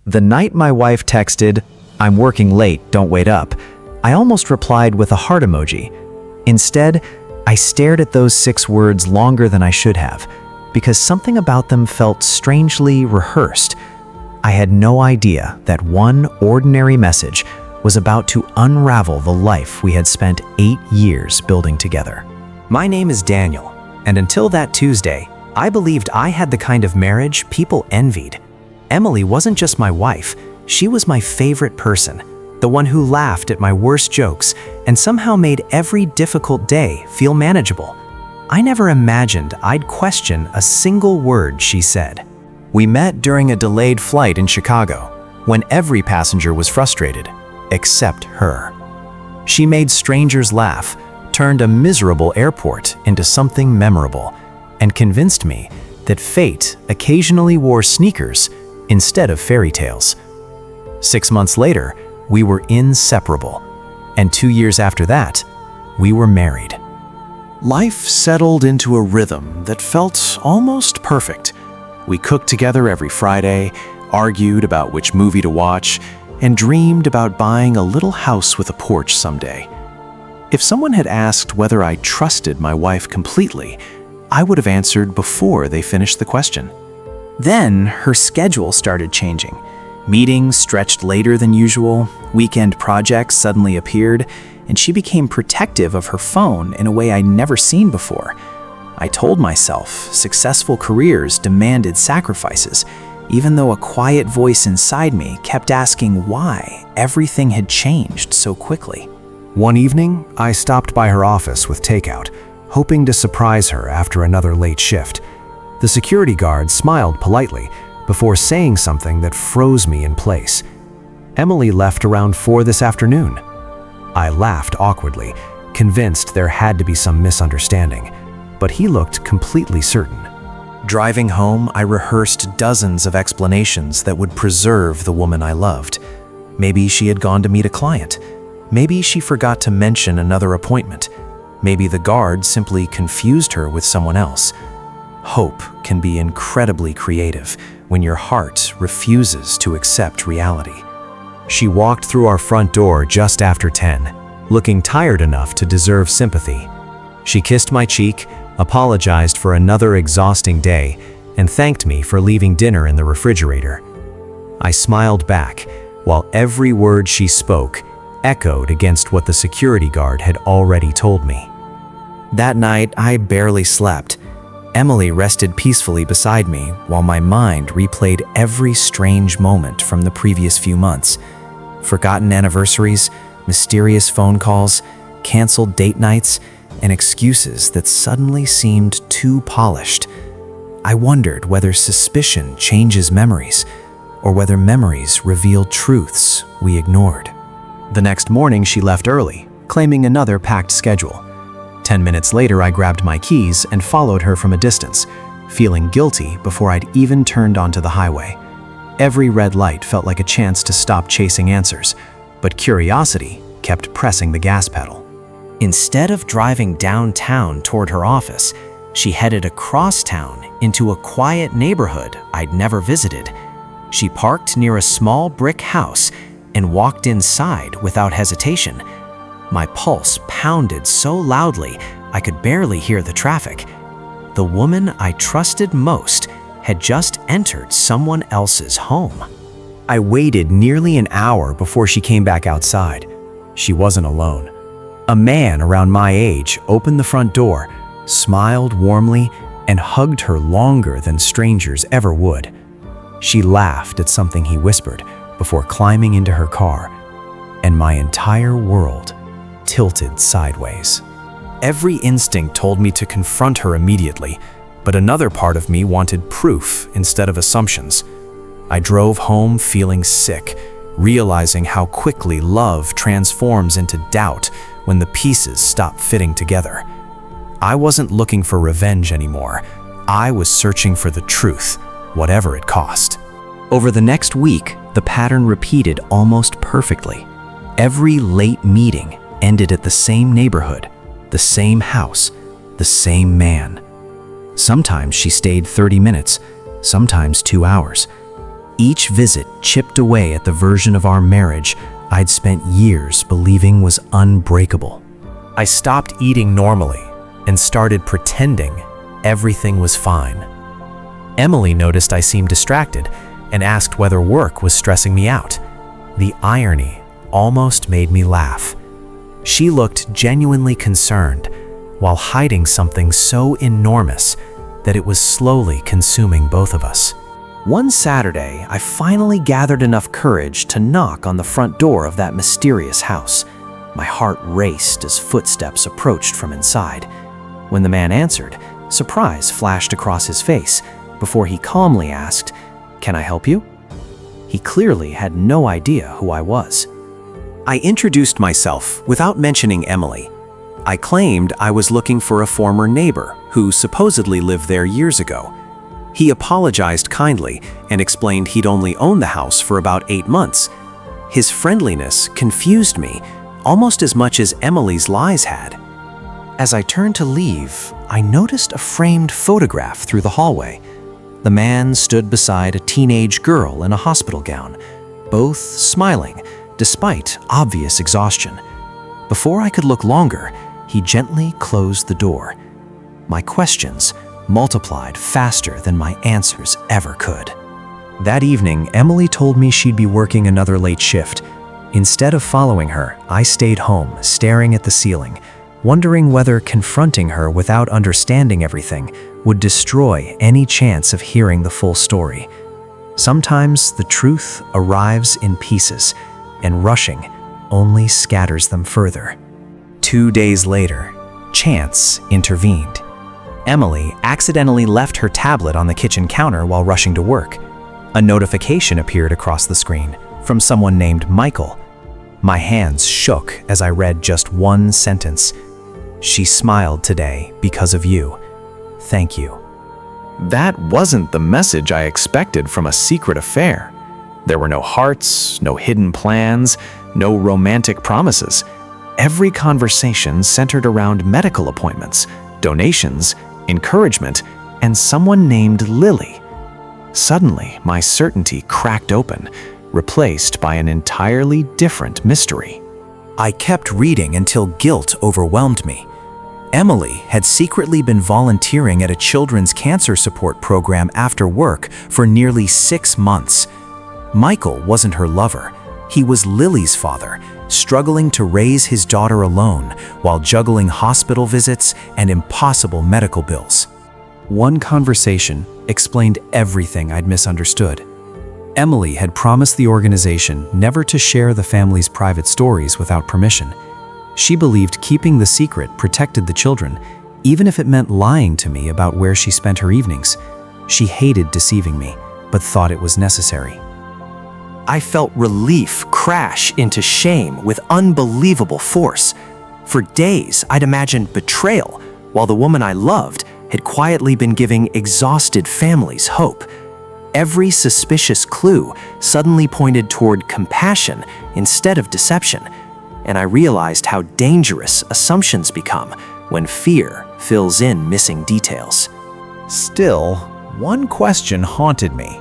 The night my wife texted, "I'm working late, don't wait up," I almost replied with a heart emoji. Instead, I stared at those 6 words longer than I should have, because something about them felt strangely rehearsed. I had no idea that one ordinary message was about to unravel the life we had spent 8 years building together. My name is Daniel, and until that Tuesday, I believed I had the kind of marriage people envied. Emily wasn't just my wife, she was my favorite person, the one who laughed at my worst jokes and somehow made every difficult day feel manageable. I never imagined I'd question a single word she said. We met during a delayed flight in Chicago, when every passenger was frustrated, except her. She made strangers laugh, turned a miserable airport into something memorable, and convinced me that fate occasionally wore sneakers instead of fairy tales. 6 months later, we were inseparable, and 2 years after that, we were married. Life settled into a rhythm that felt almost perfect. We cooked together every Friday, argued about which movie to watch, and dreamed about buying a little house with a porch someday. If someone had asked whether I trusted my wife completely, I would have answered before they finished the question. Then her schedule started changing. Meetings stretched later than usual, weekend projects suddenly appeared, and she became protective of her phone in a way I'd never seen before. I told myself successful careers demanded sacrifices, even though a quiet voice inside me kept asking why everything had changed so quickly. One evening, I stopped by her office with takeout, hoping to surprise her after another late shift. The security guard smiled politely before saying something that froze me in place. "Emily left around 4 this afternoon." I laughed awkwardly, convinced there had to be some misunderstanding, but he looked completely certain. Driving home, I rehearsed dozens of explanations that would preserve the woman I loved. Maybe she had gone to meet a client. Maybe she forgot to mention another appointment. Maybe the guard simply confused her with someone else. Hope can be incredibly creative when your heart refuses to accept reality. She walked through our front door just after 10, looking tired enough to deserve sympathy. She kissed my cheek, apologized for another exhausting day, and thanked me for leaving dinner in the refrigerator. I smiled back, while every word she spoke echoed against what the security guard had already told me. That night, I barely slept. Emily rested peacefully beside me while my mind replayed every strange moment from the previous few months. Forgotten anniversaries, mysterious phone calls, canceled date nights, and excuses that suddenly seemed too polished. I wondered whether suspicion changes memories, or whether memories reveal truths we ignored. The next morning, she left early, claiming another packed schedule. 10 minutes later, I grabbed my keys and followed her from a distance, feeling guilty before I'd even turned onto the highway. Every red light felt like a chance to stop chasing answers, but curiosity kept pressing the gas pedal. Instead of driving downtown toward her office, she headed across town into a quiet neighborhood I'd never visited. She parked near a small brick house and walked inside without hesitation. My pulse pounded so loudly I could barely hear the traffic. The woman I trusted most had just entered someone else's home. I waited nearly an hour before she came back outside. She wasn't alone. A man around my age opened the front door, smiled warmly, and hugged her longer than strangers ever would. She laughed at something he whispered before climbing into her car, and my entire world tilted sideways. Every instinct told me to confront her immediately, but another part of me wanted proof instead of assumptions. I drove home feeling sick, realizing how quickly love transforms into doubt when the pieces stop fitting together. I wasn't looking for revenge anymore. I was searching for the truth, whatever it cost. Over the next week, the pattern repeated almost perfectly. Every late meeting ended at the same neighborhood, the same house, the same man. Sometimes she stayed 30 minutes, sometimes 2 hours. Each visit chipped away at the version of our marriage I'd spent years believing was unbreakable. I stopped eating normally and started pretending everything was fine. Emily noticed I seemed distracted and asked whether work was stressing me out. The irony almost made me laugh. She looked genuinely concerned while hiding something so enormous that it was slowly consuming both of us. One Saturday, I finally gathered enough courage to knock on the front door of that mysterious house. My heart raced as footsteps approached from inside. When the man answered, surprise flashed across his face before he calmly asked, "Can I help you?" He clearly had no idea who I was. I introduced myself without mentioning Emily. I claimed I was looking for a former neighbor who supposedly lived there years ago. He apologized kindly and explained he'd only owned the house for about 8 months. His friendliness confused me almost as much as Emily's lies had. As I turned to leave, I noticed a framed photograph through the hallway. The man stood beside a teenage girl in a hospital gown, both smiling despite obvious exhaustion. Before I could look longer, he gently closed the door. My questions multiplied faster than my answers ever could. That evening, Emily told me she'd be working another late shift. Instead of following her, I stayed home, staring at the ceiling, wondering whether confronting her without understanding everything would destroy any chance of hearing the full story. Sometimes the truth arrives in pieces, and rushing only scatters them further. 2 days later, chance intervened. Emily accidentally left her tablet on the kitchen counter while rushing to work. A notification appeared across the screen from someone named Michael. My hands shook as I read just one sentence. "She smiled today because of you. Thank you." That wasn't the message I expected from a secret affair. There were no hearts, no hidden plans, no romantic promises. Every conversation centered around medical appointments, donations, encouragement, and someone named Lily. Suddenly, my certainty cracked open, replaced by an entirely different mystery. I kept reading until guilt overwhelmed me. Emily had secretly been volunteering at a children's cancer support program after work for nearly 6 months. Michael wasn't her lover. He was Lily's father, struggling to raise his daughter alone while juggling hospital visits and impossible medical bills. One conversation explained everything I'd misunderstood. Emily had promised the organization never to share the family's private stories without permission. She believed keeping the secret protected the children, even if it meant lying to me about where she spent her evenings. She hated deceiving me, but thought it was necessary. I felt relief crash into shame with unbelievable force. For days, I'd imagined betrayal, while the woman I loved had quietly been giving exhausted families hope. Every suspicious clue suddenly pointed toward compassion instead of deception, and I realized how dangerous assumptions become when fear fills in missing details. Still, one question haunted me.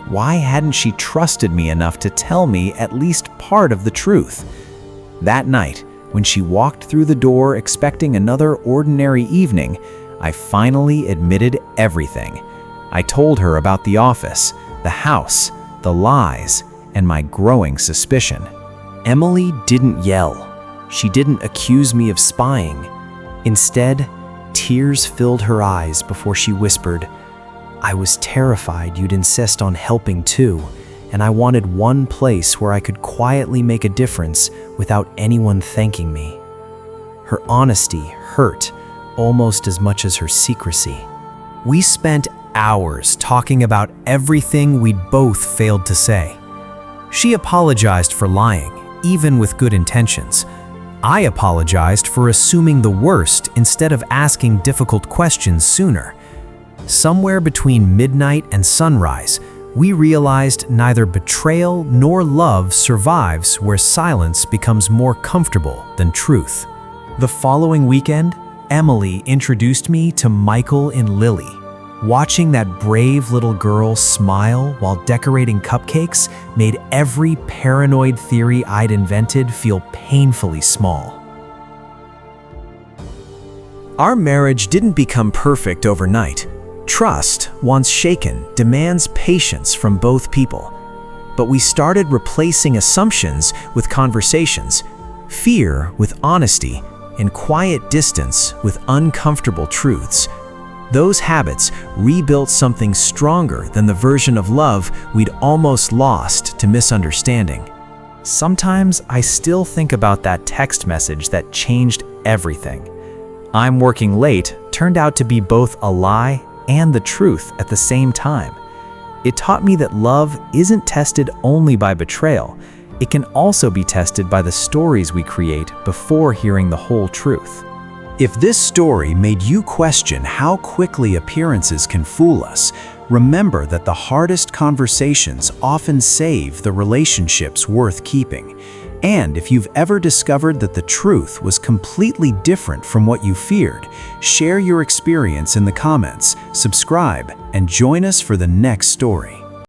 Why hadn't she trusted me enough to tell me at least part of the truth? That night, when she walked through the door expecting another ordinary evening, I finally admitted everything. I told her about the office, the house, the lies, and my growing suspicion. Emily didn't yell. She didn't accuse me of spying. Instead, tears filled her eyes before she whispered, "I was terrified you'd insist on helping too, and I wanted one place where I could quietly make a difference without anyone thanking me." Her honesty hurt almost as much as her secrecy. We spent hours talking about everything we'd both failed to say. She apologized for lying, even with good intentions. I apologized for assuming the worst instead of asking difficult questions sooner. Somewhere between midnight and sunrise, we realized neither betrayal nor love survives where silence becomes more comfortable than truth. The following weekend, Emily introduced me to Michael and Lily. Watching that brave little girl smile while decorating cupcakes made every paranoid theory I'd invented feel painfully small. Our marriage didn't become perfect overnight. Trust, once shaken, demands patience from both people. But we started replacing assumptions with conversations, fear with honesty, and quiet distance with uncomfortable truths. Those habits rebuilt something stronger than the version of love we'd almost lost to misunderstanding. Sometimes I still think about that text message that changed everything. "I'm working late" turned out to be both a lie and the truth at the same time. It taught me that love isn't tested only by betrayal. It can also be tested by the stories we create before hearing the whole truth. If this story made you question how quickly appearances can fool us, remember that the hardest conversations often save the relationships worth keeping. And if you've ever discovered that the truth was completely different from what you feared, share your experience in the comments, subscribe, and join us for the next story.